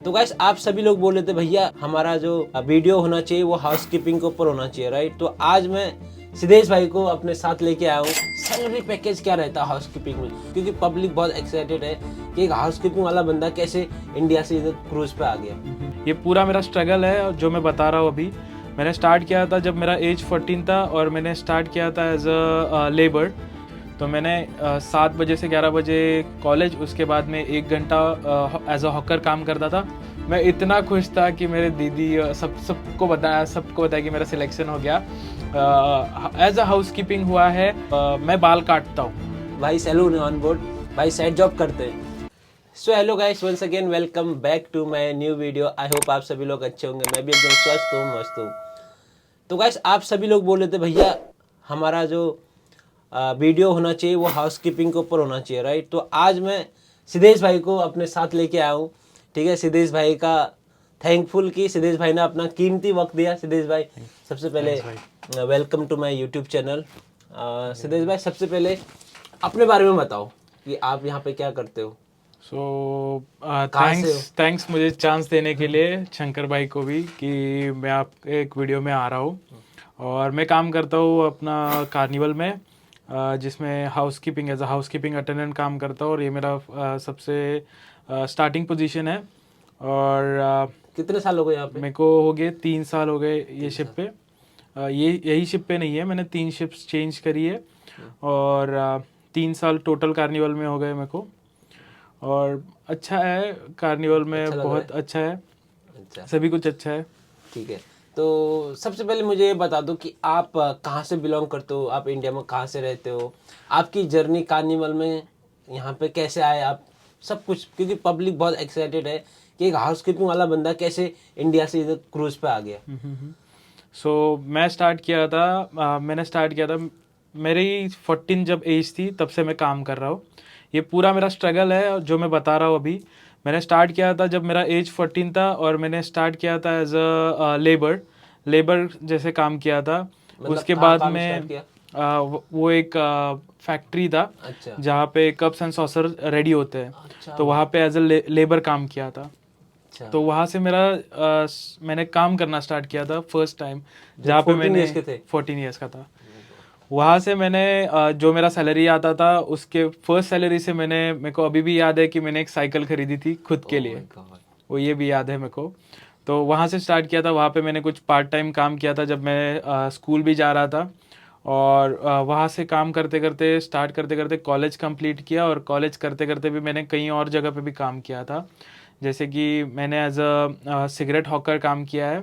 तो गाइस आप सभी लोग बोल रहे थे भैया हमारा जो वीडियो होना चाहिए वो हाउसकीपिंग के ऊपर होना चाहिए, राइट। तो आज मैं सिद्धेश भाई को अपने साथ लेके आया हूँ। सैलरी पैकेज क्या रहता है हाउसकीपिंग में, क्योंकि पब्लिक बहुत एक्साइटेड है कि एक हाउसकीपिंग वाला बंदा कैसे इंडिया से इधर क्रूज पे आ गया। ये पूरा मेरा स्ट्रगल है और जो मैं बता रहा हूँ अभी। मैंने स्टार्ट किया था जब मेरा एज 14 था और मैंने स्टार्ट किया था एज अ लेबर। तो मैंने 7 बजे से 11 बजे कॉलेज, उसके बाद में 1 घंटा एज अ हॉकर काम करता था। मैं इतना खुश था कि मेरे दीदी सबको बताया कि मेरा सिलेक्शन हो गया। एज अ हाउसकीपिंग हुआ है। मैं बाल काटता हूँ। भाई सैलून ऑन बोर्ड, भाई साइड जॉब करते हैं। So hello guys, once again welcome back to my new video. I hope आप सभी लोग अच्छे होंगे। मैं भी एकदम स्वस्थ हूँ, मस्त हूँ। तो गाइस आप सभी लोग बोल रहे थे भैया हमारा जो वीडियो होना चाहिए वो हाउसकीपिंग के ऊपर होना चाहिए, राइट। तो आज मैं सिद्धेश भाई को अपने साथ लेके आया हूँ। ठीक है, सिद्धेश भाई का थैंकफुल कि सिद्धेश भाई ने अपना कीमती वक्त दिया। सिद्धेश भाई सबसे पहले welcome to my YouTube channel. Siddhesh भाई सबसे पहले अपने बारे में बताओ कि आप यहाँ पे क्या करते हो। सो कहाँ से थैंक्स मुझे चांस देने के लिए, शंकर भाई को भी, कि मैं आपके एक वीडियो में आ रहा हूँ। और मैं काम करता हूँ अपना कार्निवल में, जिसमें housekeeping as a housekeeping attendant काम करता हूँ। और ये मेरा सबसे स्टार्टिंग पोजीशन है। और कितने साल हो गए यहाँ पे? मेरे को हो गए 3 साल हो गए ये शिप पे। ये यही शिप पे नहीं है, मैंने 3 शिप्स चेंज करी है। और 3 साल टोटल कार्निवल में हो गए मेरे को। और अच्छा है कार्निवल में, अच्छा लग रहा बहुत अच्छा है। अच्छा, सभी कुछ अच्छा है। ठीक है। तो सबसे पहले मुझे ये बता दो कि आप कहाँ से बिलोंग करते हो, आप इंडिया में कहाँ से रहते हो, आपकी जर्नी कार्निवल में यहाँ पे कैसे आए आप, सब कुछ, क्योंकि पब्लिक बहुत एक्साइटेड है कि एक हाउसकीपिंग वाला बंदा कैसे इंडिया से इधर क्रूज पे आ गया। सो मैंने स्टार्ट किया था मेरी 14 जब एज थी, तब से मैं काम कर रहा हूँ। ये पूरा मेरा स्ट्रगल है और जो मैं बता रहा हूँ अभी। मैंने स्टार्ट किया था जब मेरा एज 14 था और मैंने स्टार्ट किया था एज अ लेबर जैसे काम किया था। मतलब उसके कहाँ बाद काम में स्टार्ट किया? वो एक फैक्ट्री था अच्छा जहाँ पे कप्स एंड सॉसर रेडी होते हैं। अच्छा तो वहाँ पे एज अ लेबर काम किया था। अच्छा। तो वहाँ से मैंने काम करना स्टार्ट किया था फर्स्ट टाइम, जब जहाँ पे 14 मैंने ईयर्स के थे? 14 ईयर्स का था। वहाँ से मैंने जो मेरा सैलरी आता था, उसके फर्स्ट सैलरी से मेरे को अभी भी याद है कि मैंने एक साइकिल खरीदी थी खुद के Oh लिए। my God। वो ये भी याद है मेरे को। तो वहाँ से स्टार्ट किया था। वहाँ पे मैंने कुछ पार्ट टाइम काम किया था जब मैं स्कूल भी जा रहा था। और वहाँ से काम करते करते कॉलेज कंप्लीट किया। और कॉलेज करते करते भी मैंने कहीं और जगह पे भी काम किया था। जैसे कि मैंने एज अ सिगरेट हॉकर काम किया है।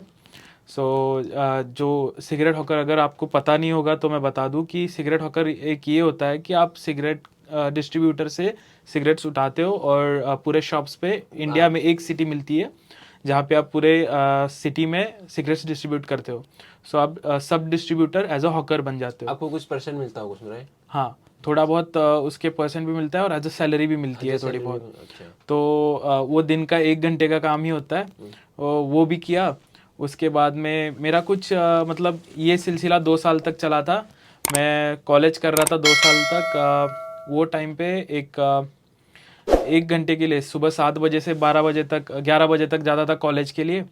जो सिगरेट हॉकर, अगर आपको पता नहीं होगा तो मैं बता दूं कि सिगरेट हॉकर एक ये होता है कि आप सिगरेट डिस्ट्रीब्यूटर से सिगरेट्स उठाते हो और पूरे शॉप्स पे, इंडिया में एक सिटी मिलती है जहाँ पे आप पूरे सिटी में सिगरेट्स डिस्ट्रीब्यूट करते हो। सो आप सब डिस्ट्रीब्यूटर एज अ हॉकर बन जाते हो। आपको कुछ परसेंट मिलता होगा उसमें, राइट? हाँ, थोड़ा बहुत उसके परसेंट भी मिलता है और एज अ सैलरी भी मिलती है थोड़ी बहुत। अच्छा। तो वो दिन का 1 घंटे का काम ही होता है। वो भी किया। उसके बाद में मेरा कुछ मतलब ये सिलसिला 2 साल तक चला था। मैं कॉलेज कर रहा था 2 साल तक। वो टाइम पे 1 घंटे के लिए सुबह 7 बजे से 12 बजे तक, 11 बजे तक जाता था कॉलेज के लिए।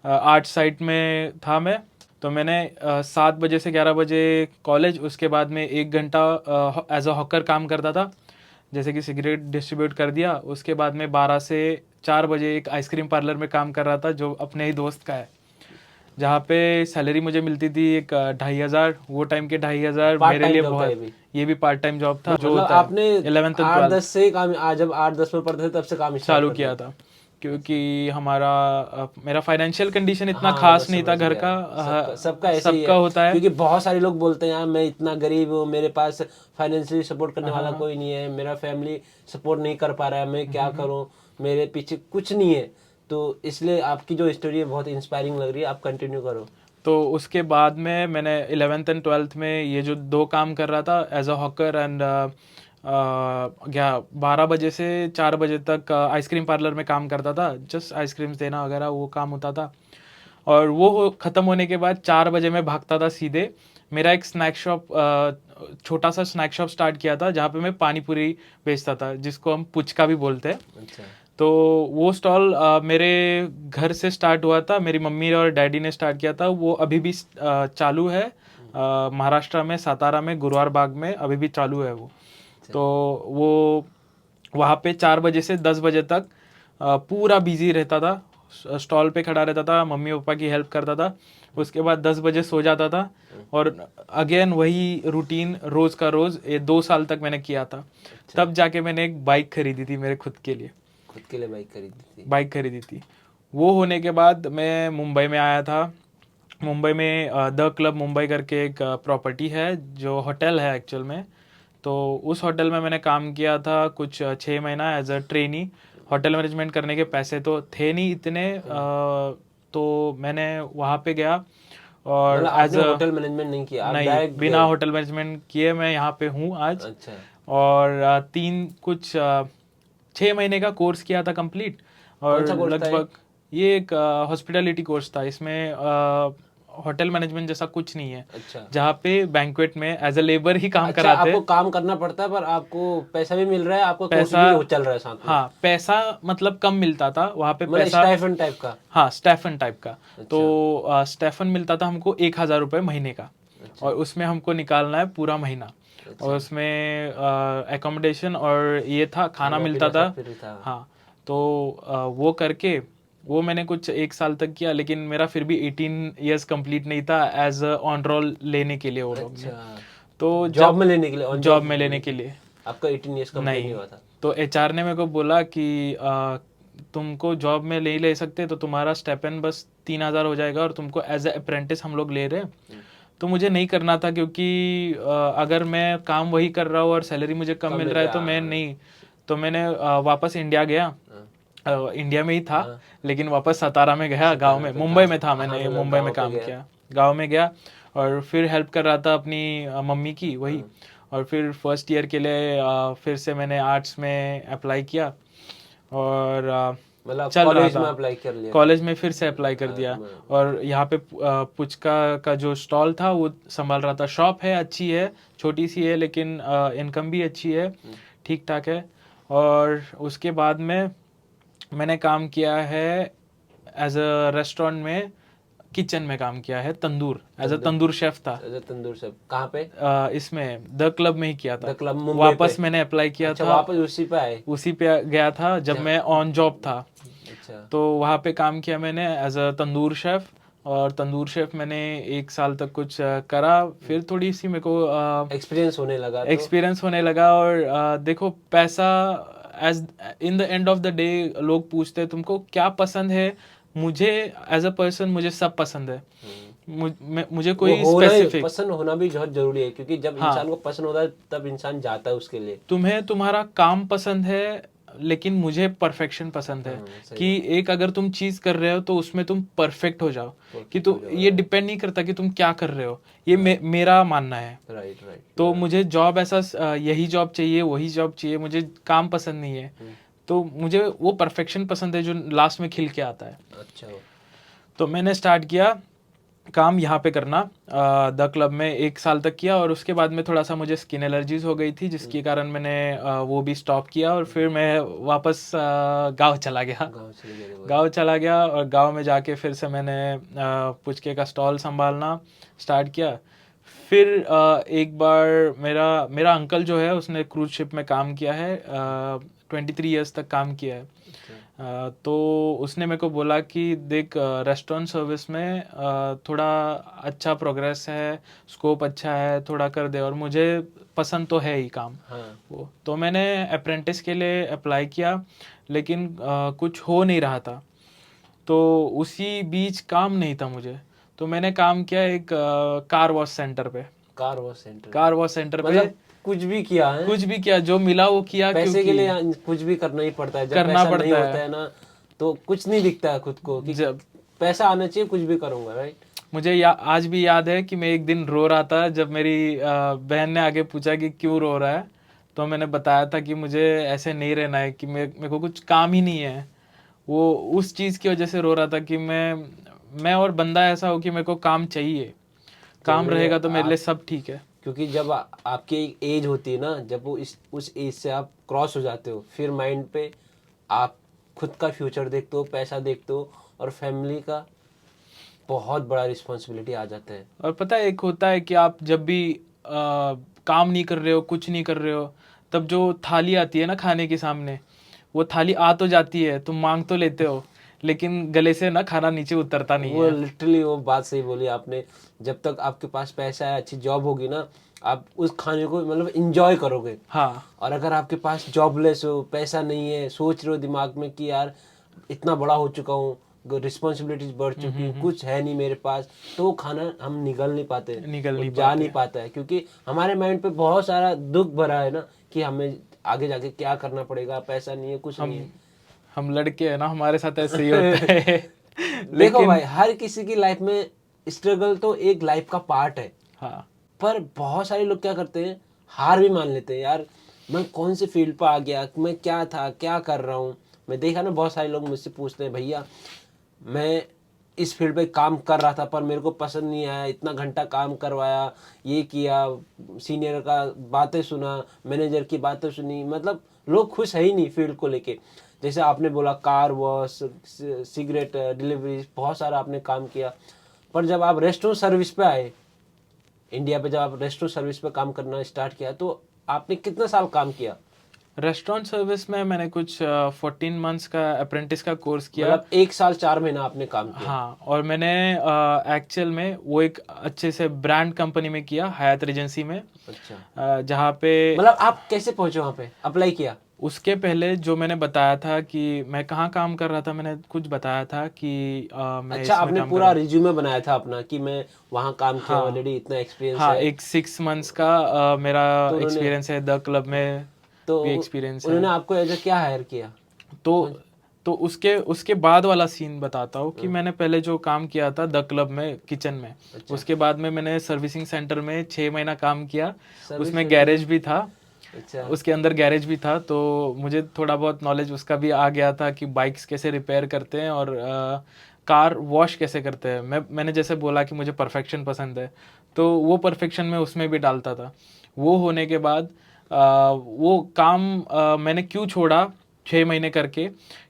आर्ट साइट में था मैं। तो मैंने 7 बजे से 11 बजे कॉलेज, उसके बाद में 1 घंटा एज अ हॉकर काम करता था, जैसे कि सिगरेट डिस्ट्रीब्यूट कर दिया। उसके बाद में 12 से 4 बजे एक आइसक्रीम पार्लर में काम कर रहा था जो अपने ही दोस्त का है, जहाँ पे सैलरी मुझे मिलती थी एक 2,500। वो टाइम के 2,500 पार्ट मेरे टाइम लिए जॉब था ये बहुत, भी? ये भी पार्ट टाइम जॉब था जो मतलब होता है आपने 11th एंड 8-10 12th से काम, जब 8-10 में पढ़ते थे तब से काम स्टार्ट चालू कर किया दिया? था। क्योंकि मेरा फाइनेंशियल कंडीशन इतना हाँ मैं खास नहीं था समझ घर गया। का। सबका ऐसे ही सबका है, होता है। क्योंकि बहुत सारे लोग बोलते हैं यार मैं इतना गरीब हूँ, मेरे पास फाइनेंशियली सपोर्ट करने वाला हाँ। कोई नहीं है, मेरा फैमिली सपोर्ट नहीं कर पा रहा है, मैं क्या करूँ, मेरे पीछे कुछ नहीं है। तो इसलिए आपकी जो स्टोरी है बहुत इंस्पायरिंग लग रही है, आप कंटिन्यू करो। तो उसके बाद में मैंने 11th एंड 12th में ये जो 2 काम कर रहा था एज अ हॉकर एंड 12 बजे से 4 बजे तक आइसक्रीम पार्लर में काम करता था। जस्ट आइसक्रीम्स देना वगैरह वो काम होता था। और वो ख़त्म होने के बाद 4 बजे मैं भागता था सीधे। मेरा एक स्नैक शॉप, छोटा सा स्नैक शॉप स्टार्ट किया था जहाँ पे मैं पानी पूरी बेचता था, जिसको हम पुचका भी बोलते हैं। अच्छा। तो वो स्टॉल मेरे घर से स्टार्ट हुआ था, मेरी मम्मी और डैडी ने स्टार्ट किया था। वो अभी भी चालू है, महाराष्ट्र में सातारा में गुरुवार बाग में अभी भी चालू है वो। तो वो वहाँ पे 4 बजे से 10 बजे तक पूरा बिजी रहता था, स्टॉल पे खड़ा रहता था, मम्मी पापा की हेल्प करता था, उसके बाद 10 बजे सो जाता था और अगेन वही रूटीन रोज का रोज। ये 2 साल तक मैंने किया था। तब जाके मैंने एक बाइक खरीदी थी मेरे खुद के लिए बाइक खरीदी थी। वो होने के बाद मैं मुंबई में आया था। मुंबई में द क्लब मुंबई करके एक प्रॉपर्टी है जो होटल है एक्चुअल में। तो उस होटल में मैंने काम किया था कुछ 6 महीना as a trainee. Hotel management करने के पैसे तो थे नहीं इतने, तो मैंने वहाँ पे गया और मतलब एज आपने होटल मैनेजमेंट नहीं किया, आप नहीं, डायरेक्ट बिना गए? होटल मैनेजमेंट किए मैं यहाँ पे हूँ आज। अच्छा। और 6 महीने का कोर्स किया था कंप्लीट। और कौन सा कोर्स था ये? लगभग ये एक हॉस्पिटैलिटी कोर्स था। इसमें होटल मैनेजमेंट जैसा कुछ नहीं है, अच्छा। जहाँ पे बैंक्वेट में एज अ लेबर ही काम अच्छा, कराते आपको हैं। काम करना पड़ता है पर आपको पैसा भी मिल रहा है, आपको कोर्स पैसा, भी चल रहा है साथ में? हाँ, पैसा मतलब कम मिलता था वहाँ पे, मतलब पैसा स्टाइफन टाइप का? हाँ, स्टेफन टाइप का। अच्छा। तो स्टेफन मिलता था हमको 1,000 रुपये महीने का। अच्छा। और उसमें हमको निकालना है पूरा महीना। अच्छा। और उसमें एकोमोडेशन और ये था, खाना मिलता पीना था। सब फ्री था? हाँ। तो वो करके वो मैंने कुछ 1 साल तक किया, लेकिन मेरा फिर भी 18 ईयर्स कंप्लीट नहीं था एज ऑन रोल लेने के लिए वो लोग ने। अच्छा, तो जॉब में लेने के लिए, ऑन जॉब में लेने के लिए आपका 18 इयर्स कंप्लीट नहीं नहीं। हुआ था? तो एचआर ने मेरे को बोला कि तुमको जॉब में नहीं ले सकते, तो तुम्हारा स्टेपन बस 3,000 हो जाएगा और तुमको एज ए अप्रेंटिस हम लोग ले रहे हैं। तो मुझे नहीं करना था, क्योंकि अगर मैं काम वही कर रहा हूँ और सैलरी मुझे कम मिल रहा है तो मैं नहीं। तो मैंने वापस इंडिया गया। इंडिया में ही था, लेकिन वापस सतारा में गया, गांव में। मुंबई में था, मैंने मुंबई में काम किया, गांव में गया और फिर हेल्प कर रहा था अपनी मम्मी की वही। और फिर फर्स्ट ईयर के लिए फिर से मैंने आर्ट्स में अप्लाई किया और मतलब चल रहा कॉलेज में था। अप्लाई कर लिया? कॉलेज में फिर से अप्लाई कर दिया। और यहाँ पे पुचका का जो स्टॉल था वो संभाल रहा था। शॉप है, अच्छी है, छोटी सी है, लेकिन इनकम भी अच्छी है, ठीक ठाक है। और उसके बाद में मैंने काम किया है एज अ रेस्टोरेंट में, किचन में काम किया है, तंदूर, एज अ तंदूर शेफ था। तंदूर शेफ कहाँ पे? इसमें द क्लब में ही किया था। द क्लब मुंबई वापस पे? मैंने अप्लाई किया अच्छा, था, वापस उसी पे आए? उसी पे गया था जब मैं ऑन जॉब था। अच्छा। तो वहाँ पे काम किया मैंने एज अ तंदूर शेफ। और तंदूर शेफ मैंने 1 साल तक कुछ करा। फिर थोड़ी सी मेरे को एक्सपीरियंस होने लगा एक्सपीरियंस होने लगा। और देखो, पैसा as in the end of the day लोग पूछते हैं तुमको क्या पसंद है। मुझे एज अ पर्सन मुझे सब पसंद है। मुझे कोई स्पेसिफिक, पसंद होना भी बहुत जरूरी है, क्योंकि जब इंसान को पसंद होता है तब इंसान जाता है उसके लिए। तुम्हें तुम्हारा काम पसंद है, लेकिन मुझे परफेक्शन पसंद है। कि एक अगर तुम चीज कर रहे हो तो उसमें तुम परफेक्ट हो जाओ। कि तुम, ये डिपेंड नहीं करता कि तुम क्या कर रहे हो, ये मेरा मानना है। राइट। तो मुझे जॉब ऐसा यही जॉब चाहिए, वही जॉब चाहिए, मुझे काम पसंद नहीं है। तो मुझे वो परफेक्शन पसंद है जो लास्ट में खिल के आता है। अच्छा। तो मैंने स्टार्ट किया काम यहाँ पे करना द क्लब में। 1 साल तक किया और उसके बाद में थोड़ा सा मुझे स्किन एलर्जीज हो गई थी, जिसके कारण मैंने वो भी स्टॉप किया। और फिर मैं वापस गांव चला गया। गांव चला गया और गांव में जाके फिर से मैंने पुचके का स्टॉल संभालना स्टार्ट किया। फिर एक बार मेरा अंकल जो है उसने क्रूज शिप में काम किया है, 23 ईयर्स तक काम किया है। तो उसने मेरे को बोला कि देख, रेस्टोरेंट सर्विस में थोड़ा अच्छा प्रोग्रेस है, स्कोप अच्छा है, थोड़ा कर दे। और मुझे पसंद तो है ही काम। वो तो मैंने अप्रेंटिस के लिए अप्लाई किया, लेकिन कुछ हो नहीं रहा था। तो उसी बीच काम नहीं था मुझे, तो मैंने काम किया एक कार वॉश सेंटर पे। कार वॉश सेंटर पे कुछ भी किया है? कुछ भी किया, जो मिला वो किया। पैसे के लिए कुछ भी करना ही पड़ता है। जब करना पैसा पड़ता नहीं होता है ना, तो कुछ नहीं दिखता है खुद को कि जब पैसा आना चाहिए कुछ भी करूंगा। राइट। मुझे आज भी याद है कि मैं एक दिन रो रहा था, जब मेरी बहन ने आगे पूछा कि क्यों रो रहा है। तो मैंने बताया था कि मुझे ऐसे नहीं रहना है, कि मेरे को कुछ काम ही नहीं है। वो उस चीज़ की वजह से रो रहा था कि मैं और बंदा ऐसा हो कि मेरे को काम चाहिए। काम रहेगा तो मेरे लिए सब ठीक है। क्योंकि जब आपकी एक एज होती है ना, जब वो उस एज से आप क्रॉस हो जाते हो, फिर माइंड पे आप खुद का फ्यूचर देखते हो, पैसा देखते हो, और फैमिली का बहुत बड़ा रिस्पॉन्सिबिलिटी आ जाता है। और पता है एक होता है कि आप जब भी काम नहीं कर रहे हो, कुछ नहीं कर रहे हो, तब जो थाली आती है ना खाने के सामने, वो थाली आ तो जाती है, तुम मांग तो लेते हो, लेकिन गले से ना खाना नीचे उतरता नहीं वो है। लिटरली वो बात सही बोली आपने। जब तक आपके पास पैसा है, अच्छी जॉब होगी ना, आप उस खाने को मतलब इंजॉय करोगे। हाँ, और अगर आपके पास जॉबलेस हो, पैसा नहीं है, सोच रहे हो दिमाग में कि यार इतना बड़ा हो चुका हूँ, रिस्पॉन्सिबिलिटीज बढ़ चुकी हूँ, कुछ है नहीं मेरे पास, तो वो खाना हम निगल नहीं पाते, निगल वो नहीं जा नहीं पाते। पाता है, क्योंकि हमारे माइंड पे बहुत सारा दुख भरा है ना कि हमें आगे जाके क्या करना पड़ेगा, पैसा नहीं है, कुछ नहीं है। हम लड़के हैं ना, हमारे साथ ऐसे ही होता है। देखो भाई, लेकिन हर किसी की लाइफ में स्ट्रगल तो एक लाइफ का पार्ट है, हाँ, पर बहुत सारे लोग क्या करते हैं, हार भी मान लेते हैं। यार मैं कौन से फील्ड पर आ गया, मैं क्या था, क्या कर रहा हूँ। मैं देखा ना, बहुत सारे लोग मुझसे पूछते हैं, भैया मैं इस फील्ड पे काम कर रहा था पर मेरे को पसंद नहीं आया, इतना घंटा काम करवाया, ये किया, सीनियर का बातें सुना, मैनेजर की बातें सुनी, मतलब लोग खुश है ही नहीं फील्ड को लेके। जैसे आपने बोला कार वॉश, सिगरेट डिलीवरी, बहुत सारा आपने काम किया, पर जब आप रेस्टोरेंट सर्विस पे आए इंडिया पे, जब आप रेस्टोरेंट सर्विस पे काम करना स्टार्ट किया, तो आपने कितना साल काम किया? रेस्टोरेंट सर्विस में मैंने कुछ 14 मंथ्स का अप्रेंटिस का कोर्स किया। मतलब 1 साल 4 महीना आपने काम किया? हाँ, और मैंने एक्चुअल में वो एक अच्छे से ब्रांड कंपनी में किया, हयात एजेंसी में, अच्छा, जहाँ पे मतलब आप कैसे पहुंचे वहां पे, अप्लाई किया? उसके पहले जो मैंने बताया था कि मैं कहाँ काम कर रहा था, मैंने कुछ बताया था कि मैं अच्छा, इसमें आपने काम कर पूरा रहा रिज्यूमे बनाया था अपना कि मैं वहां काम हूँ। किया, हाँ, ऑलरेडी इतना एक्सपीरियंस हाँ, है। एक 6 मंथ्स का मेरा तो उन्होंने एक्सपीरियंस है, द क्लब में तो भी एक्सपीरियंस है। उन्होंने आपको एज ए क्या हायर किया? तो तो उसके उसके बाद वाला सीन बताता हूँ कि मैंने पहले जो काम किया था द क्लब में, किचन में, अच्छा, उसके बाद में मैंने सर्विसिंग सेंटर में 6 महीना काम किया। सर्विस उसमें सेंटर में? गैरेज भी था, अच्छा, उसके अंदर गैरेज भी था, तो मुझे थोड़ा बहुत नॉलेज उसका भी आ गया था कि बाइक्स कैसे रिपेयर करते हैं और कार वॉश कैसे करते हैं। मैंने जैसे बोला कि मुझे परफेक्शन पसंद है, तो वो परफेक्शन मैं उसमें भी डालता था। वो होने के बाद वो काम मैंने क्यों छोड़ा 6 महीने करके,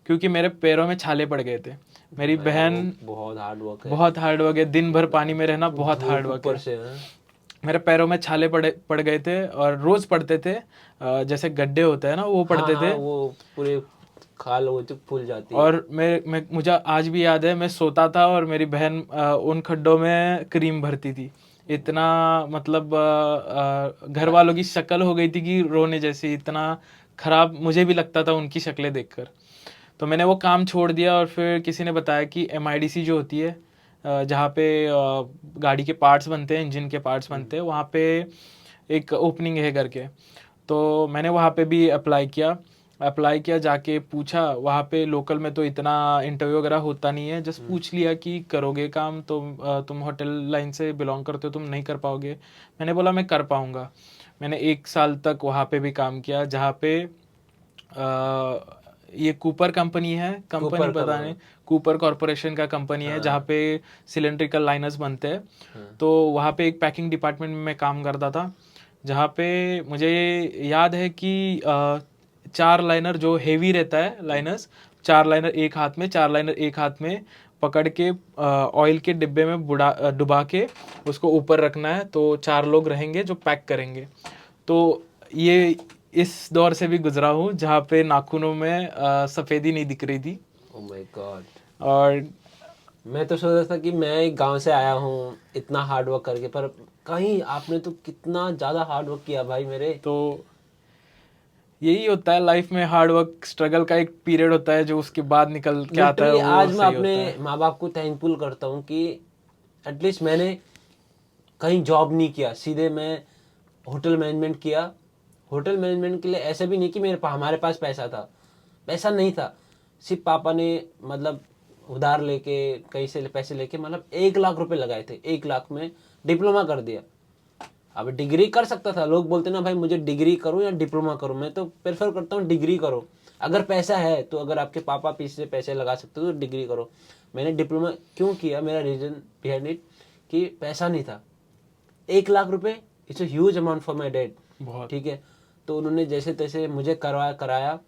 क्योंकि मेरे पैरों में छाले पड़ गए थे। मेरी हाँ यार, वो बहन, बहुत हार्ड वर्क है। बहुत हार्ड वर्क है, दिन भर पानी में रहना बहुत हार्ड धूप वर्क ऊपर है। से, हाँ? मेरे पैरों में छाले पड़ गए थे और रोज पड़ते थे, जैसे गड्ढे होते हैं ना, वो हाँ पड़ते हाँ, थे। वो पूरे खाल वो तो फूल जाती है। और मुझे आज भी याद है, मैं सोता था और मेरी बहन उन खड्डों में क्रीम भरती थी। इतना मतलब घर वालों की शक्ल हो गई थी कि रोने जैसी, इतना खराब मुझे भी लगता था उनकी शक्लें देखकर। तो मैंने वो काम छोड़ दिया और फिर किसी ने बताया कि MIDC जो होती है, जहाँ पे गाड़ी के पार्ट्स बनते हैं, इंजन के पार्ट्स बनते हैं, वहाँ पे एक ओपनिंग है करके। तो मैंने वहाँ पे भी अप्लाई किया, जाके पूछा वहाँ पे। लोकल में तो इतना इंटरव्यू वगैरह होता नहीं है, जस्ट पूछ लिया कि करोगे काम, तो तुम होटल लाइन से बिलोंग करते हो, तुम नहीं कर पाओगे। मैंने बोला मैं कर पाऊँगा। मैंने 1 साल तक वहाँ पे भी काम किया, जहाँ पे ये कूपर कंपनी है, कंपनी कूपर का पता नहीं, कूपर कॉरपोरेशन का कंपनी है, जहाँ हाँ पे सिलेंड्रिकल लाइनर्स बनते हैं। हाँ। तो वहाँ पे एक पैकिंग डिपार्टमेंट में मैं काम करता था, जहाँ पे मुझे याद है कि 4 लाइनर जो हेवी रहता है, लाइनर्स, 4 लाइनर एक हाथ में, 4 लाइनर एक हाथ में पकड़ के ऑयल के डिब्बे में डुबा के उसको ऊपर रखना है, तो 4 लोग रहेंगे जो पैक करेंगे। तो ये इस दौर से भी गुजरा हूँ जहाँ पे नाखूनों में सफ़ेदी नहीं दिख रही थी। Oh my God. और मैं तो सोच रहा था कि मैं एक गांव से आया हूँ इतना हार्ड वर्क करके, पर कहीं आपने तो कितना ज़्यादा हार्ड वर्क किया भाई मेरे। तो यही होता है लाइफ में, हार्ड वर्क स्ट्रगल का एक पीरियड होता है, जो उसके बाद निकल के आता है लिटरली वो आज मैं सही अपने होता है। माँ बाप को थैंकफुल करता हूँ कि एटलीस्ट मैंने कहीं जॉब नहीं किया, सीधे मैं होटल मैनेजमेंट किया। होटल मैनेजमेंट के लिए ऐसे भी नहीं कि हमारे पास पैसा था, पैसा नहीं था, सिर्फ पापा ने मतलब उधार लेके कहीं से पैसे लेके मतलब 1 लाख रुपए लगाए थे, 1 लाख में डिप्लोमा कर दिया। अब डिग्री कर सकता था, लोग बोलते ना भाई मुझे डिग्री करो या डिप्लोमा करो, मैं तो प्रेफर करता हूँ डिग्री करो। अगर पैसा है तो, अगर आपके पापा पीछे पैसे लगा सकते हो तो डिग्री करो। मैंने डिप्लोमा क्यों किया, मेरा रीजन बिहाइंड इट कि पैसा नहीं था। 1 लाख रुपए it's a huge amount for my dad. बहुत। ठीक है, तो उन्होंने जैसे तैसे मुझे कराया।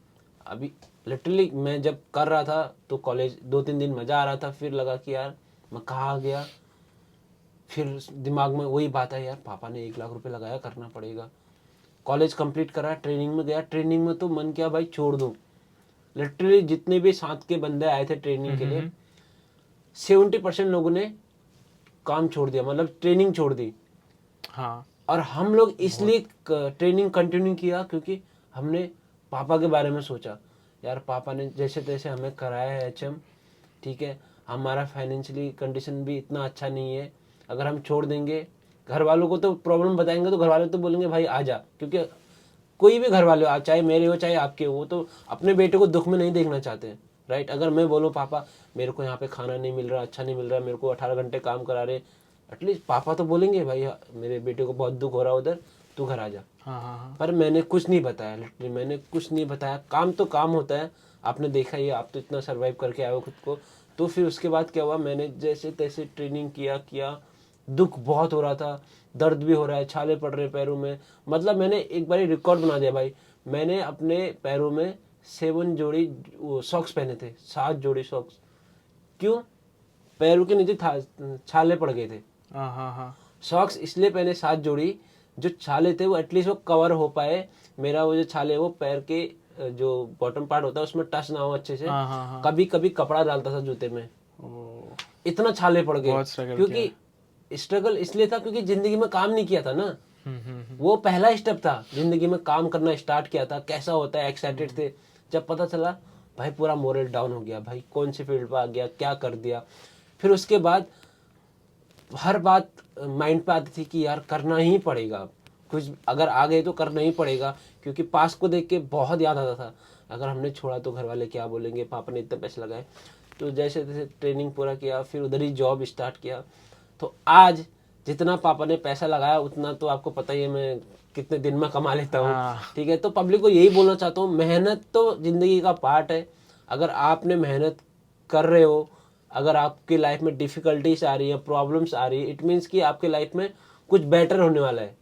अभी लिटरली मैं जब कर रहा था तो कॉलेज 2-3 दिन मज़ा आ रहा था, फिर लगा कि यार मैं कहाँ गया। फिर दिमाग में वही बात है, यार पापा ने 1 लाख रुपए लगाया, करना पड़ेगा। कॉलेज कंप्लीट करा, ट्रेनिंग में गया, ट्रेनिंग में तो मन किया भाई छोड़ दूँ। लिटरली जितने भी साथ के बंदे आए थे ट्रेनिंग के लिए 70% लोगों ने काम छोड़ दिया, मतलब ट्रेनिंग छोड़ दी। हाँ और हम लोग इसलिए ट्रेनिंग कंटिन्यू किया क्योंकि हमने पापा के बारे में सोचा। यार पापा ने जैसे तैसे हमें कराया है HM, ठीक है, हमारा फाइनेंशियली कंडीशन भी इतना अच्छा नहीं है। अगर हम छोड़ देंगे, घर वालों को तो प्रॉब्लम बताएंगे तो घर वाले तो बोलेंगे भाई आ जा, क्योंकि कोई भी घर वाले हो, चाहे मेरे हो चाहे आपके हो, वो तो अपने बेटे को दुख में नहीं देखना चाहते, राइट। अगर मैं बोलूँ पापा मेरे को यहाँ पे खाना नहीं मिल रहा, अच्छा नहीं मिल रहा, मेरे को 18 घंटे काम करा रहे, एटलीस्ट पापा तो बोलेंगे भाई मेरे बेटे को बहुत दुख हो रहा है उधर, तू घर आ जा। हाँ हाँ हाँ। पर मैंने कुछ नहीं बताया, लिटरली मैंने कुछ नहीं बताया। काम तो काम होता है, आपने देखा ही है, आप तो इतना सर्वाइव करके आए हो खुद को। तो फिर उसके बाद क्या हुआ, मैंने जैसे तैसे ट्रेनिंग किया, दुख बहुत हो रहा था, दर्द भी हो रहा है, छाले पड़ रहे पैरों में। मतलब मैंने एक बार रिकॉर्ड बना दिया भाई, मैंने अपने पैरों में 7 जोड़ी सॉक्स पहने थे, 7 जोड़ी सॉक्स। क्यों? पैरों के नीचे छाले पड़ गए थे। हाँ हाँ हाँ। सॉक्स इसलिए पहने 7 जोड़ी, जो छाले थे वो एटलीस्ट वो कवर हो पाए, मेरा वो जो छाले वो पैर के जो बॉटम पार्ट होता है उसमें टच ना हो अच्छे से। हाँ हाँ हाँ। कभी कभी कपड़ा डालता था जूते में, ओ, इतना छाले पड़ गए। बहुत struggle क्योंकि स्ट्रगल इसलिए था क्योंकि जिंदगी में काम नहीं किया था ना। हम्म। वो पहला स्टेप था, जिंदगी में काम करना स्टार्ट किया था, कैसा होता है, एक्साइटेड थे। जब पता चला भाई पूरा मोरल डाउन हो गया, भाई कौन से फील्ड पर आ गया, क्या कर दिया। फिर उसके बाद हर बात माइंड पे आती थी कि यार करना ही पड़ेगा, कुछ अगर आ गए तो करना ही पड़ेगा। क्योंकि पास को देख के बहुत याद आता था, अगर हमने छोड़ा तो घर वाले क्या बोलेंगे, पापा ने इतने पैसे लगाए। तो जैसे जैसे ट्रेनिंग पूरा किया, फिर उधर ही जॉब स्टार्ट किया। तो आज जितना पापा ने पैसा लगाया उतना तो आपको पता ही है मैं कितने दिन में कमा लेता हूँ, हाँ। ठीक है। तो पब्लिक को यही बोलना चाहता हूँ, मेहनत तो जिंदगी का पार्ट है। अगर आपने मेहनत कर रहे हो, अगर आपकी लाइफ में डिफिकल्टीज आ रही है, प्रॉब्लम्स आ रही है, इट मीन्स कि आपके लाइफ में कुछ बेटर होने वाला है।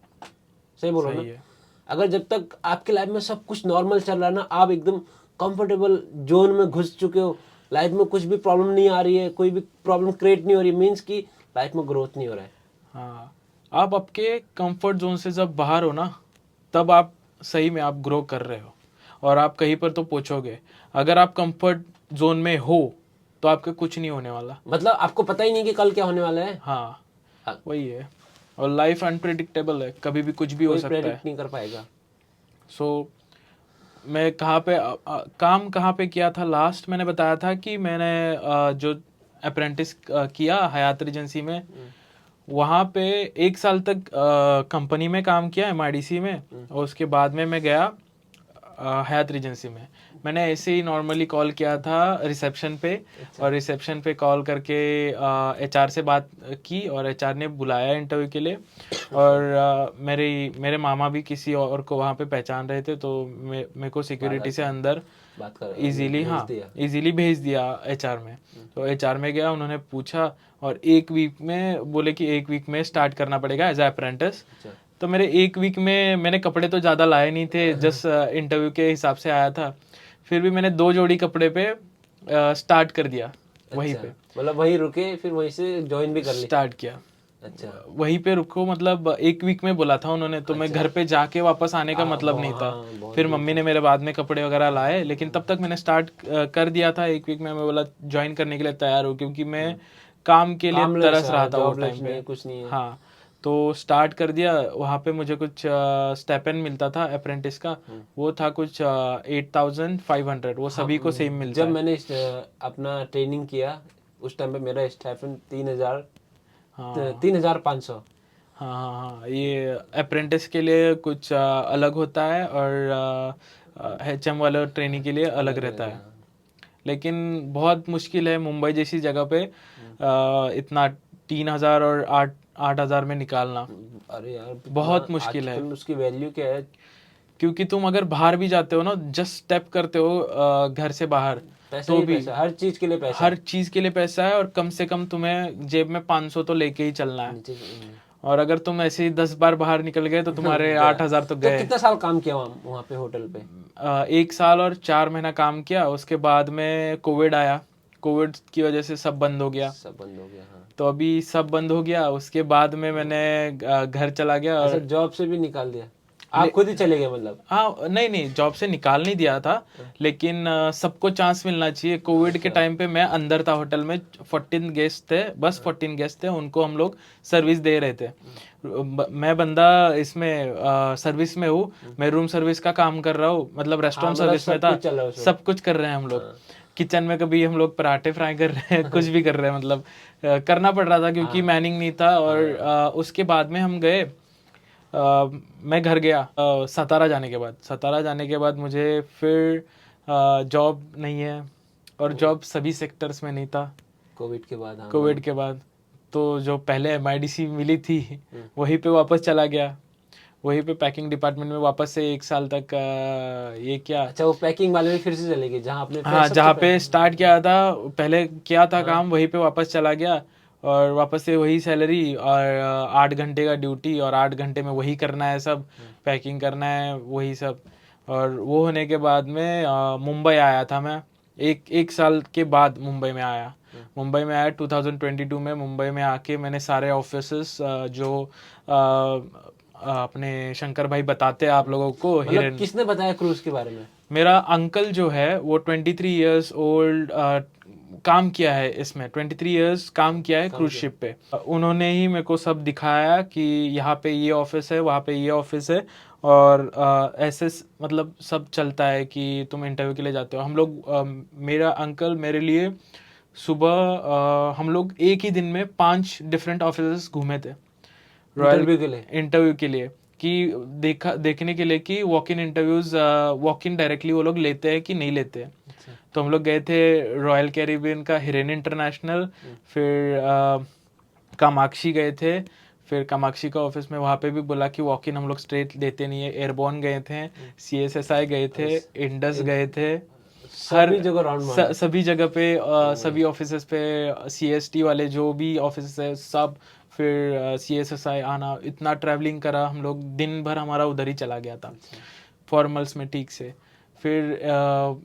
सही बोल रहा हूँ सही ना? है। अगर जब तक आपके लाइफ में सब कुछ नॉर्मल चल रहा है ना, आप एकदम कंफर्टेबल जोन में घुस चुके हो, लाइफ में कुछ भी प्रॉब्लम नहीं आ रही है, कोई भी प्रॉब्लम क्रिएट नहीं हो रही, मीन्स कि लाइफ में ग्रोथ नहीं हो रहा है। हाँ, आप आपके कंफर्ट जोन से जब बाहर हो ना, तब आप सही में आप ग्रो कर रहे हो और आप कहीं पर तो पहुंचोगे। अगर आप कंफर्ट जोन में हो तो आपका कुछ नहीं होने वाला। मतलब आपको पता ही नहीं कि कल क्या होने वाला है। हाँ, हाँ, वही है। और लाइफ अनप्रेडिक्टेबल है, कभी भी कुछ भी हो कोई सकता है। प्रेडिक्ट नहीं कर पाएगा। सो मैं कहाँ पे काम कहाँ पे किया था लास्ट, मैंने बताया था कि मैंने जो अप्रेंटिस किया हयात एजेंसी में, वहाँ पे 1 साल तक कंपनी में काम किया MIDC में, और उसके बाद में मैं गया हयात एजेंसी में। मैंने ऐसे ही नॉर्मली कॉल किया था रिसेप्शन पे, और रिसेप्शन पे कॉल करके HR से बात की और HR ने बुलाया इंटरव्यू के लिए। और मेरे मामा भी किसी और को वहाँ पे पहचान रहे थे, तो मेरे को सिक्योरिटी से अंदर बात कर इजीली, हाँ, इजीली भेज दिया HR में। तो HR में गया, उन्होंने पूछा और 1 वीक में बोले कि 1 वीक में स्टार्ट करना पड़ेगा एज अप्रेंटिस। तो मेरे 1 वीक में मैंने कपड़े तो ज़्यादा लाए नहीं थे, जस्ट इंटरव्यू के हिसाब से आया था। फिर भी मैंने 2 जोड़ी कपड़े पे स्टार्ट कर दिया, वहीं पे मतलब वहीं रुके, फिर वहीं से ज्वाइन भी कर लिया, स्टार्ट किया। अच्छा, वहीं पे रुको, मतलब 1 वीक में बोला था उन्होंने, तो मैं घर पे जाके वापस आने का मतलब नहीं था। फिर मम्मी ने मेरे बाद में कपड़े वगैरह लाए, लेकिन तब तक मैंने स्टार्ट कर दिया था। 1 वीक में मैं बोला ज्वाइन करने के लिए तैयार हूँ, क्योंकि मैं काम के लिए तरस रहा था वो टाइम पे। कुछ नहीं है। हाँ, तो स्टार्ट कर दिया। वहाँ पे मुझे कुछ स्टेपन मिलता था अप्रेंटिस का, वो था कुछ 8500, वो सभी को सेम मिलता जब है। मैंने अपना ट्रेनिंग किया उस टाइम पे मेरा स्टाइपेंड 3,500। हाँ हाँ हाँ, ये अप्रेंटिस के लिए कुछ अलग होता है, और HM वाले ट्रेनिंग के लिए अलग रहता है। लेकिन बहुत मुश्किल है मुंबई जैसी जगह पे इतना 3000 और 8,000 में निकालना। अरे यार बहुत मुश्किल है। उसकी वैल्यू क्या है? क्योंकि तुम अगर बाहर भी जाते हो ना, जस्ट स्टेप करते हो घर से बाहर, पैसा ही पैसा, हर चीज के लिए पैसा, हर चीज के लिए पैसा है, और कम से कम तुम्हें जेब में 500 तो लेके ही चलना है। और अगर तुम ऐसे ही 10 बार बाहर निकल गए तो तुम्हारे 8,000 तो तो गए। कितना साल काम किया वहाँ पे होटल पे? 1 साल और 4 महीना काम किया। उसके बाद में कोविड आया, कोविड की वजह से सब बंद हो गया। सब बंद हो गया, हाँ। तो अभी सब बंद हो गया। उसके बाद में मैंने घर चला गया अच्छा, और जॉब से भी निकाल दिया? आप खुद ही चले गए मतलब? हाँ, नहीं नहीं, जॉब से निकाल नहीं दिया था, लेकिन सबको चांस मिलना चाहिए। कोविड के टाइम पे मैं अंदर था होटल में, 14 गेस्ट थे, बस 14 गेस्ट थे, उनको हम लोग सर्विस दे रहे थे। मैं बंदा इसमें सर्विस में हूँ, मैं रूम सर्विस का काम कर रहा हूँ, मतलब रेस्टोरेंट मतलब सर्विस में सब था। कुछ चल रहा है उसमें। सब कुछ कर रहे हैं हम लोग। किचन में कभी हम लोग पराठे फ्राई कर रहे हैं, कुछ भी कर रहे हैं, मतलब करना पड़ रहा था क्योंकि मैनिंग नहीं था। और उसके बाद में हम गए, मैं घर गया सतारा जाने के बाद। सतारा जाने के बाद मुझे फिर जॉब नहीं है, और जॉब सभी सेक्टर्स में नहीं था कोविड के बाद, हाँ। कोविड के बाद। तो जो पहले एमआईडीसी मिली थी वहीं पे वापस चला गया, वहीं पे पैकिंग डिपार्टमेंट में वापस से 1 साल तक ये क्या। अच्छा, वो पैकिंग वाले में फिर से चले गए जहाँ आपने हाँ, सबसे जहाँ पे पहले- स्टार्ट किया था, पहले किया था काम, वहीं पे वापस चला गया। और वापस से वही सैलरी और 8 घंटे का ड्यूटी, और 8 घंटे में वही करना है सब, पैकिंग करना है, वही सब। और वो होने के बाद में मुंबई आया था मैं। एक साल के बाद मुंबई में आया। मुंबई में आया 2022 में। मुंबई में आके मैंने सारे ऑफिसेस जो अपने शंकर भाई बताते हैं आप लोगों को, मतलब किसने बताया क्रूज के बारे में? मेरा अंकल जो है वो 23 इयर्स ओल्ड काम किया है इसमें, 23 इयर्स काम किया है क्रूज शिप पे। उन्होंने ही मेरे को सब दिखाया कि यहाँ पे ये ऑफिस है, वहाँ पे ये ऑफिस है, और ऐसे मतलब सब चलता है कि तुम इंटरव्यू के लिए जाते हो। हम लोग मेरा अंकल मेरे लिए सुबह हम लोग एक ही दिन में 5 डिफरेंट ऑफिस घूमे थे इंटरव्यू के लिए? इंटरव्यू के लिए, कि देखने के लिए कि walk in interviews, walk in directly वो लोग लेते हैं कि नहीं लेते हैं। तो हम लोग गए थे रॉयल कैरिबियन का हिरेन इंटरनेशनल, फिर कामाक्षी गए थे। फिर कामाक्षी का ऑफिस में वहाँ पे भी बोला कि वॉक इन हम लोग स्ट्रेट देते नहीं है। एयरबॉर्न गए थे, CSSI गए थे, इंडस गए थे, सभी जगह राउंड मारा? सभी जगह पे सभी ऑफिसेस पे, CST वाले जो भी ऑफिस है सब। फिर CSSI आना, इतना ट्रैवलिंग करा हम लोग, दिन भर हमारा उधर ही चला गया था फॉर्मल्स में ठीक से। फिर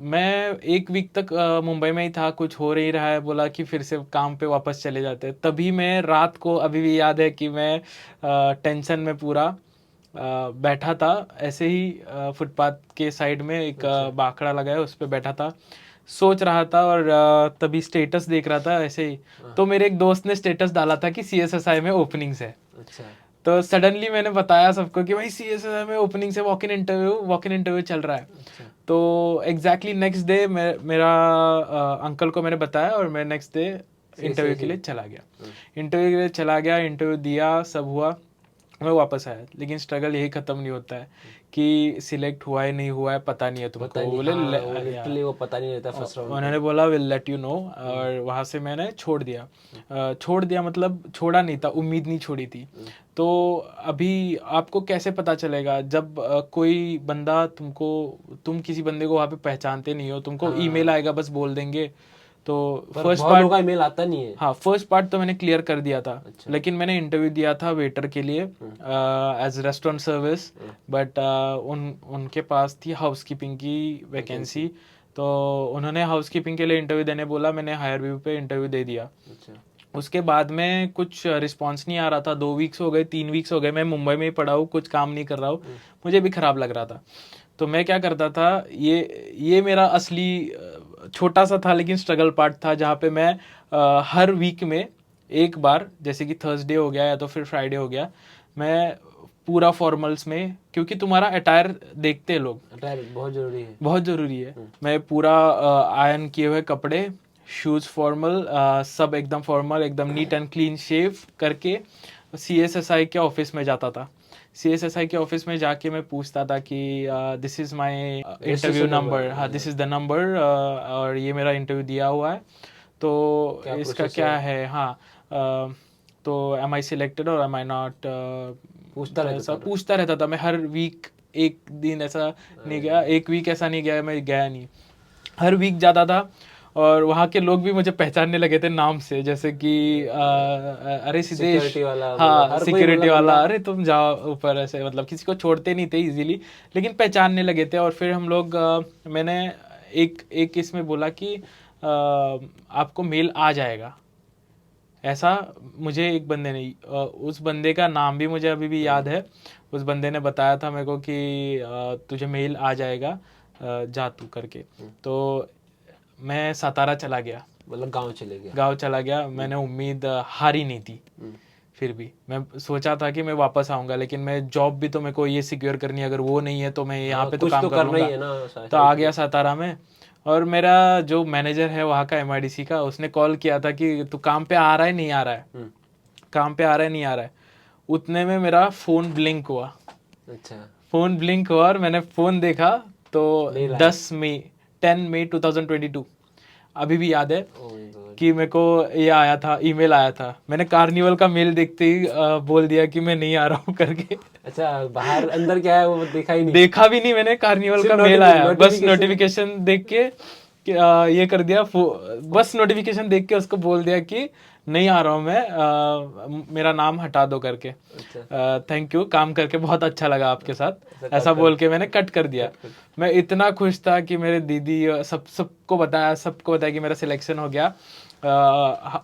मैं 1 वीक तक मुंबई में ही था, कुछ हो नहीं रहा है, बोला कि फिर से काम पे वापस चले जाते। तभी मैं रात को, अभी भी याद है कि मैं टेंशन में पूरा बैठा था ऐसे ही, फुटपाथ के साइड में एक बाकड़ा लगा है, उस पर बैठा था, सोच रहा था। और तभी स्टेटस देख रहा था ऐसे ही, तो मेरे एक दोस्त ने स्टेटस डाला था कि CSSI में ओपनिंग्स है। अच्छा। तो सडनली मैंने बताया सबको कि भाई CSSI में ओपनिंग से वॉक इन इंटरव्यू चल रहा है। अच्छा। तो एग्जैक्टली नेक्स्ट डे मेरा अंकल को मैंने बताया, और मैं नेक्स्ट डे इंटरव्यू के लिए चला गया। इंटरव्यू के लिए चला गया, इंटरव्यू दिया, सब हुआ, मैं वापस आया। लेकिन स्ट्रगल यही खत्म नहीं होता है कि सिलेक्ट हुआ है नहीं हुआ है पता नहीं है तुमको। बोले लिटरली वो पता नहीं रहता फर्स्ट राउंड। उन्होंने बोला विल लेट यू नो, और वहाँ से मैंने छोड़ दिया, मतलब छोड़ा नहीं था, उम्मीद नहीं छोड़ी थी। तो अभी आपको कैसे पता चलेगा जब कोई बंदा तुम किसी बंदे को वहाँ पे पहचानते नहीं हो, तुमको ईमेल आएगा बस बोल देंगे। तो फर्स्ट पार्ट का ईमेल आता नहीं है। हाँ, फर्स्ट पार्ट तो मैंने क्लियर कर दिया था। अच्छा। लेकिन मैंने इंटरव्यू दिया था वेटर के लिए एज रेस्टोरेंट सर्विस, बट उनके पास थी हाउसकीपिंग की वैकेंसी। तो उन्होंने हाउसकीपिंग के लिए इंटरव्यू देने बोला, मैंने हायरव्यू पे इंटरव्यू दे दिया। अच्छा। उसके बाद में कुछ रिस्पांस नहीं आ रहा था, 2 वीक्स हो गए, 3 वीक्स हो गए, मैं मुंबई में ही पड़ा हूँ, कुछ काम नहीं कर रहा हूँ, मुझे भी खराब लग रहा था। तो मैं क्या करता था, ये मेरा असली छोटा सा था लेकिन स्ट्रगल पार्ट था, जहाँ पे मैं हर वीक में एक बार, जैसे कि थर्सडे हो गया या तो फिर फ्राइडे हो गया, मैं पूरा फॉर्मल्स में, क्योंकि तुम्हारा अटायर देखते हैं लोग, अटायर बहुत जरूरी है, बहुत ज़रूरी है। मैं पूरा आयरन किए हुए कपड़े, शूज़ फॉर्मल, सब एकदम फॉर्मल, एकदम नीट एंड क्लीन शेव करके CSSI के ऑफिस में जाता था। CSSI के ऑफिस में जाके मैं पूछता था कि this is my interview number, हाँ दिस इज़ द नंबर, और ये मेरा इंटरव्यू दिया हुआ है, तो इसका क्या है, हाँ तो एम आई सिलेक्टेड और एम आई नॉट, पूछता रहता था मैं हर वीक। एक दिन ऐसा नहीं गया, एक वीक ऐसा नहीं गया मैं गया नहीं, हर वीक जाता था और वहाँ के लोग भी मुझे पहचानने लगे थे नाम से, जैसे कि अरे सिद्धेश, Security वाला, हाँ हर कोई सिक्योरिटी वाला, बंदा- अरे तुम जाओ ऊपर, ऐसे मतलब किसी को छोड़ते नहीं थे इजीली, लेकिन पहचानने लगे थे। और फिर हम लोग मैंने एक एक इसमें बोला कि आपको मेल आ जाएगा, ऐसा मुझे एक बंदे ने, उस बंदे का नाम भी मुझे अभी भी याद है। उस बंदे ने बताया था मेरे को कि तुझे मेल आ जाएगा, जा तू करके। तो मैं सातारा चला गया, मतलब गांव चले गया। गांव चला गया। मैंने उम्मीद हारी नहीं थी, फिर भी मैं सोचा था कि मैं वापस आऊंगा, लेकिन मैं जॉब भी तो मेरे को ये सिक्योर करनी है, अगर वो नहीं है तो मैं यहाँ पे तो कुछ काम तो कर करना ही लूंगा। है ना। तो आ गया सातारा में, और मेरा जो मैनेजर है वहाँ का MIDC का, उसने कॉल किया था कि तू काम पे आ रहा है नहीं आ रहा है, काम पे आ रहा है नहीं आ रहा है। उतने में मेरा फोन ब्लिंक हुआ, अच्छा, फोन ब्लिंक हुआ और मैंने फोन देखा तो मेल आया। 10 मई 2022 अभी भी याद है Oh my God. कि मेरे को ये आया था, ईमेल आया था। मैंने कार्निवल का मेल देखते ही बोल दिया कि मैं नहीं आ रहा हूँ करके। अच्छा, बाहर अंदर क्या है वो देखा ही नहीं। देखा भी नहीं मैंने, कार्निवल सिर्फ का मेल आया, बस notification- नोटिफिकेशन देख के कि, ये कर दिया, बस नोटिफिकेशन देख के उसको बोल दिया कि नहीं आ रहा हूँ मैं, मेरा नाम हटा दो करके, अच्छा, थैंक यू, काम करके बहुत अच्छा लगा आपके साथ, ऐसा बोल के मैंने कट कर दिया। मैं इतना खुश था कि मेरे दीदी सबको बताया कि मेरा सिलेक्शन हो गया।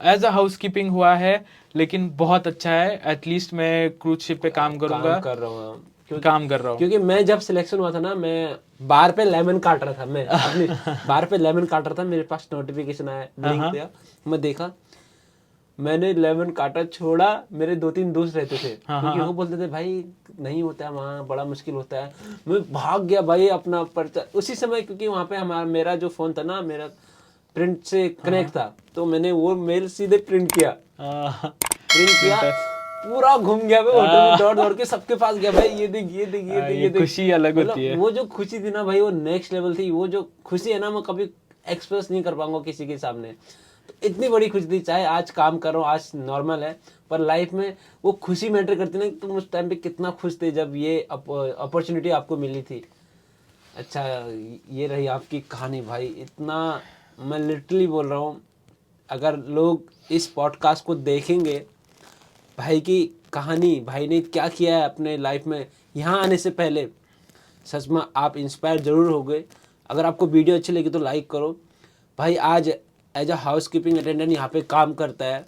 एज अ हाउस कीपिंग हुआ है, लेकिन बहुत अच्छा है। एटलीस्ट मैं क्रूज शिप पे काम करूंगा, काम कर रहा हूँ। काम कर रहा हूँ। क्योंकि मैं जब सिलेक्शन हुआ था ना, मैं बार पे लेमन काट रहा था, मैं अपनी बार पे लेमन काट रहा था, मेरे पास नोटिफिकेशन आया, ब्लिंक किया, मैं देखा, मैंने लेमन काटा, छोड़ा। मेरे 2-3 दोस्त रहते थे, क्योंकि वो बोलते थे भाई नहीं होता है वहाँ, बड़ा मुश्किल होता है। मैं भाग गया भाई अपना पर्चा उसी समय, क्योंकि वहाँ पे हमारा मेरा जो फोन था ना, मेरा प्रिंट से कनेक्ट था, तो मैंने वो मेल सीधे प्रिंट किया, पूरा घूम गया मैं होटल में, दौड़ दौड़ के सबके पास गया, भाई ये देख ये देख ये देख ये देख। खुशी अलग होती है। वो जो खुशी थी ना भाई, वो नेक्स्ट लेवल थी। वो जो खुशी है ना, मैं कभी एक्सप्रेस नहीं कर पाऊंगा किसी के सामने। तो इतनी बड़ी खुशी थी, चाहे आज काम कर रहा हूँ, आज नॉर्मल है, पर लाइफ में वो खुशी मैटर करती ना, तुम उस टाइम पे कितना खुश थे जब ये अपॉर्चुनिटी आपको मिली थी। अच्छा, ये रही आपकी कहानी भाई। इतना मैं लिटरली बोल रहा हूँ, अगर लोग इस पॉडकास्ट को देखेंगे, भाई की कहानी, भाई ने क्या किया है अपने लाइफ में यहाँ आने से पहले, सच में आप इंस्पायर जरूर हो गए। अगर आपको वीडियो अच्छी लगी तो लाइक करो। भाई आज as a housekeeping attendant यहाँ पे काम करता है,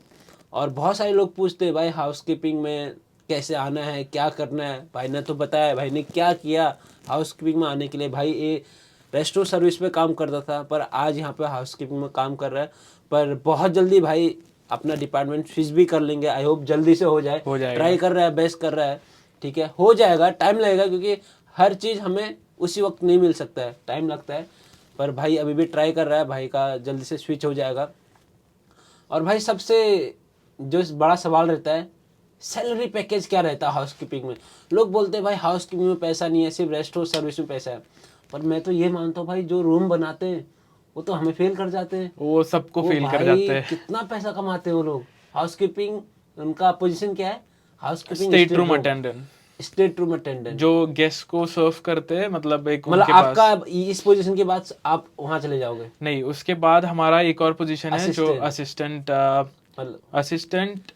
और बहुत सारे लोग पूछते हैं भाई हाउस कीपिंग में कैसे आना है, क्या करना है। भाई ने तो बताया भाई ने क्या किया हाउस कीपिंग में आने के लिए। भाई ये रेस्टोरेंट सर्विस पे काम करता था, पर आज यहाँ पे हाउस कीपिंग में काम कर रहा है। पर बहुत जल्दी भाई अपना डिपार्टमेंट स्विच भी कर लेंगे, आई होप जल्दी से हो जाए। ट्राई कर रहा है, बेस्ट कर रहा है, ठीक है, हो जाएगा, टाइम लगेगा, क्योंकि हर चीज़ हमें उसी वक्त नहीं मिल सकता है, टाइम लगता है। पर भाई अभी भी ट्राई कर रहा है, भाई का जल्दी से स्विच हो जाएगा। और भाई सबसे जो बड़ा सवाल रहता है, सैलरी पैकेज क्या रहता है हाउस कीपिंग में। लोग बोलते हैं भाई हाउस कीपिंग में पैसा नहीं है, सिर्फ रेस्टोरेंट सर्विस में पैसा है। पर मैं तो ये मानता हूँ भाई, जो रूम बनाते हैं वो तो हमें फेल कर जाते हैं, वो सबको फेल कर जाते हैं। कितना पैसा कमाते हैं वो लोग। हाउस कीपिंग उनका पोजीशन क्या है, house keeping state room attendant, state room attendant, जो गेस्ट को सर्व करते हैं, मतलब एक मतलब उनके आपका पास। इस पोजीशन के बाद आप वहां चले जाओगे। नहीं, उसके बाद हमारा एक और पोजीशन है जो assistant, assistant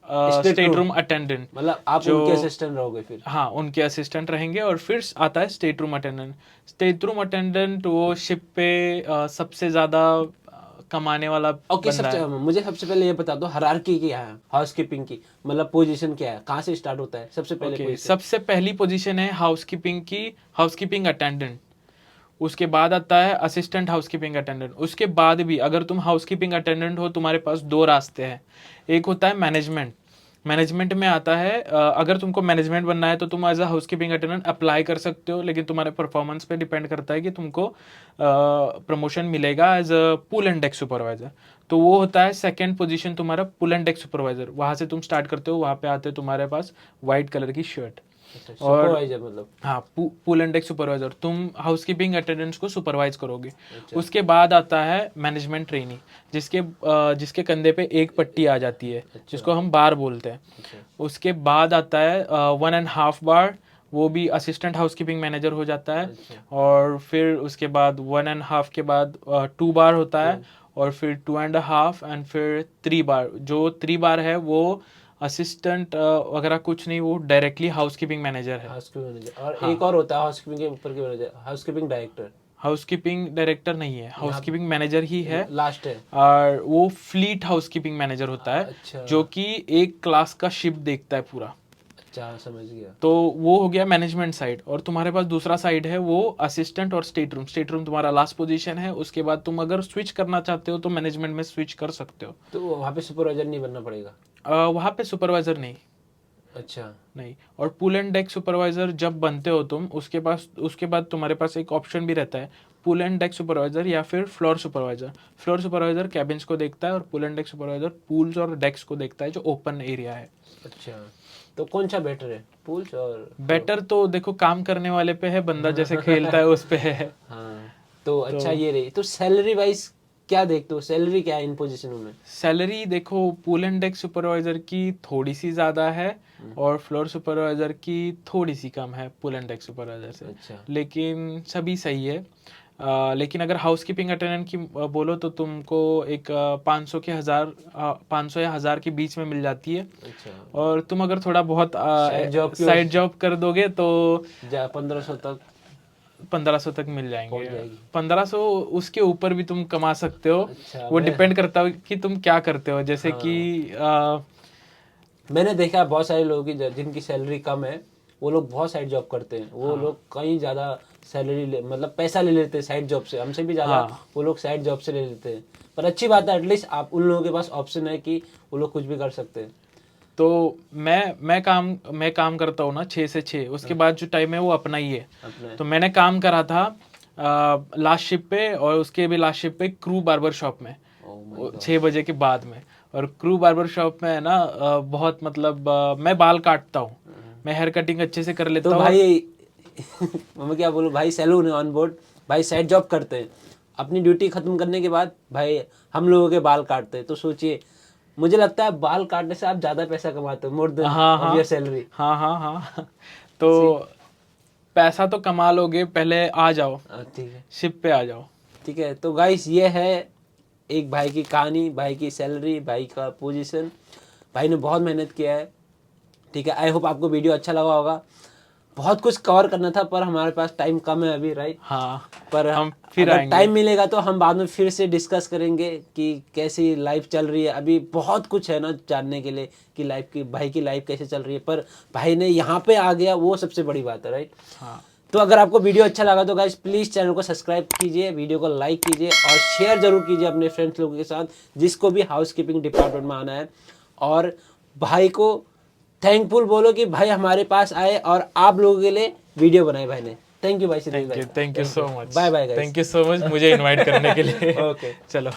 state state room attendant, मतलब आप उनके असिस्टेंट रहोगे फिर। हाँ उनके असिस्टेंट रहेंगे। और फिर आता है state room attendant. State room attendant वो शिप पे सबसे ज्यादा कमाने वाला ओके, बंदा है। मुझे सबसे पहले ये बता दो, हायरार्की क्या है हाउस कीपिंग की, मतलब पोजीशन क्या है, कहाँ से स्टार्ट होता है सबसे पहले? Okay, सबसे पहली पोजीशन है हाउसकीपिंग की, हाउसकीपिंग अटेंडेंट। उसके बाद आता है असिस्टेंट हाउसकीपिंग अटेंडेंट। उसके बाद भी अगर तुम हाउसकीपिंग अटेंडेंट हो, तुम्हारे पास 2 रास्ते हैं। एक होता है मैनेजमेंट। मैनेजमेंट में आता है, अगर तुमको मैनेजमेंट बनना है तो तुम as a housekeeping attendant apply कर सकते हो, लेकिन तुम्हारे परफॉर्मेंस पे डिपेंड करता है कि तुमको प्रमोशन मिलेगा as a pool and deck supervisor. तो वो होता है सेकंड पोजीशन तुम्हारा, पुल एंड डेक सुपरवाइजर। वहाँ से तुम स्टार्ट करते हो, वहाँ पे आते हो तुम्हारे पास वाइट कलर की शर्ट, सुपरवाइजर मतलब। हाँ, पुल एंड डेक सुपरवाइजर। तुम हाउसकीपिंग अटेंडेंट्स को सुपरवाइज करोगे। उसके बाद आता है मैनेजमेंट ट्रेनी, जिसके कंधे पे एक पट्टी आ जाती है, जिसको हम बार बोलते हैं। उसके बाद आता है 1.5 बार, वो भी असिस्टेंट हाउसकीपिंग मैनेजर हो जाता है। और फिर उसके बाद 1.5 के बाद 2 बार होता है, और फिर 2.5 एंड फिर 3 बार। जो 3 बार है वो असिस्टेंट वगैरह कुछ नहीं, वो डायरेक्टली हाउसकीपिंग मैनेजर है। हाउसकीपिंग मैनेजर, और हाँ। एक और होता है हाउसकीपिंग के ऊपर के manager, housekeeping director. Housekeeping director नहीं है, हाउसकीपिंग मैनेजर ही है। लास्ट है। और वो फ्लीट हाउसकीपिंग मैनेजर होता है, अच्छा। जो कि एक क्लास का शिप देखता है पूरा। अच्छा, समझ गया। तो वो हो गया मैनेजमेंट साइड। और तुम्हारे पास दूसरा साइड है वो असिस्टेंट और स्टेट रूम। स्टेट रूम तुम्हारा लास्ट पोजीशन है, उसके बाद तुम अगर स्विच करना चाहते हो तो मैनेजमेंट में स्विच कर सकते हो। तो वहाँ पे सुपरवाइजर नहीं बनना पड़ेगा? वहाँ पे सुपरवाइजर नहीं। अच्छा। नहीं। और पुल एंड डेक सुपरवाइजर जब बनते हो तुम, उसके बाद तुम्हारे पास एक ऑप्शन भी रहता है, पुल एंड डेक सुपरवाइजर या फिर floor supervisor. Floor supervisor cabins को देखता है और पुल एंड डेक सुपरवाइजर पूल्स और डेक्स को देखता है, जो ओपन एरिया है। अच्छा, तो कौन सा बेटर है, पूल्स और? बेटर तो देखो काम करने वाले पे है, बंदा जैसे खेलता है उस पे है। हाँ, तो अच्छा ये रही। तो सैलरी वाइज क्या देखते हो, सैलरी क्या है इन पोजीशनों में? सैलरी देखो, पुल एंड डेक सुपरवाइजर की थोड़ी सी ज्यादा है और फ्लोर सुपरवाइजर की थोड़ी सी कम है पुल एंड डेक सुपरवाइजर से। अच्छा। लेकिन सभी सही है। लेकिन अगर हाउसकीपिंग अटेंडेंट की बोलो तो तुमको एक 500 के 500 या 1000 के बीच में मिल जाती है। अच्छा। और तुम अगर थोड़ा बहुत साइड जॉब कर दोगे तो 1500 तक 1500 तक मिल पहुंच जाएंगे। जाएगी। 1500 उसके ऊपर भी तुम कमा सकते हो। अच्छा, वो डिपेंड करता है कि तुम क्या करते हो। जैसे हाँ। कि मैंने देखा बहुत सारे लोग की जिनकी सैलरी कम है, वो लोग बहुत साइड जॉब करते हैं। वो लोग कहीं ज्यादा सैलरी मतलब पैसा ले लेते हैं साइड जॉब से, हमसे भी ज्यादा वो लोग साइड जॉब से ले लेते हैं। पर अच्छी बात है, एटलीस्ट आप उन लोगों के पास ऑप्शन है कि वो लोग कुछ भी कर सकते हैं। तो मैं काम करता हूँ ना 6 से 6, उसके बाद जो टाइम है वो अपना ही है। अपने तो मैंने काम करा था लास्ट शिप पे, और उसके भी लास्ट शिप पे क्रू बार्बर शॉप में, 6 बजे के बाद में। और क्रू बार्बर शॉप में है ना, बहुत मतलब मैं बाल काटता हूँ, मैं हेयर कटिंग अच्छे से कर लेता तो हूँ। भाई मैं क्या बोलूँ भाई, सैलून है ऑन बोर्ड, भाई साइड जॉब करते हैं, अपनी ड्यूटी खत्म करने के बाद भाई हम लोगों के बाल काटते हैं। तो सोचिए, मुझे लगता है बाल काटने से आप ज्यादा पैसा कमाते हो, मोर देन हाँ योर सैलरी। हाँ। तो पैसा तो कमा लोगे, पहले आ जाओ ठीक है, शिप पे आ जाओ। ठीक है। तो गाइस ये है एक भाई की कहानी, भाई की सैलरी, भाई का पोजीशन। भाई ने बहुत मेहनत किया है, ठीक है। आई होप आपको वीडियो अच्छा लगा होगा। बहुत कुछ कवर करना था पर हमारे पास टाइम कम है अभी, राइट? हाँ, पर हम फिर अगर आएंगे। टाइम मिलेगा तो हम बाद में फिर से डिस्कस करेंगे कि कैसी लाइफ चल रही है। अभी बहुत कुछ है ना जानने के लिए कि लाइफ की, भाई की लाइफ कैसे चल रही है। पर भाई ने यहाँ पे आ गया, वो सबसे बड़ी बात है, राइट? हाँ। तो अगर आपको वीडियो अच्छा लगा तो गाइस प्लीज़ चैनल को सब्सक्राइब कीजिए, वीडियो को लाइक कीजिए और शेयर जरूर कीजिए अपने फ्रेंड्स लोगों के साथ, जिसको भी हाउसकीपिंग डिपार्टमेंट में आना है। और भाई को थैंकफुल बोलो कि भाई हमारे पास आए और आप लोगों के लिए वीडियो बनाए भाई ने। थैंक यू भाई, thank you so much. Bye bye guys. Thank you so much मुझे इनवाइट करने के लिए। ओके, चलो।